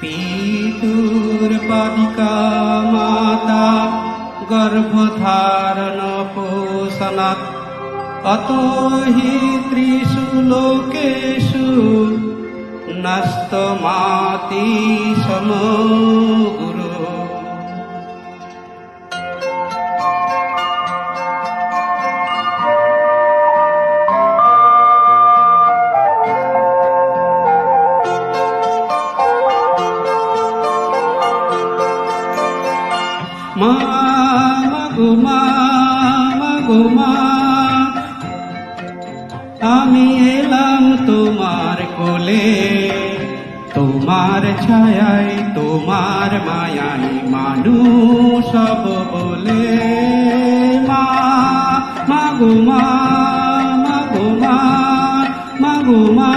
পিতুর পাদিকা মাতা গর্ভধারণ পোষণাৎ অতো হি ত্রিষু লোকেষু নাস্তমাতি সমগুরু। মা গো মা, গো মা, আমি এলাম তোমার কোলে, তোমার ছায়ায় তোমার মায়ায় মানুষ সব বলে। মা গো মা, গো মা, গো মা।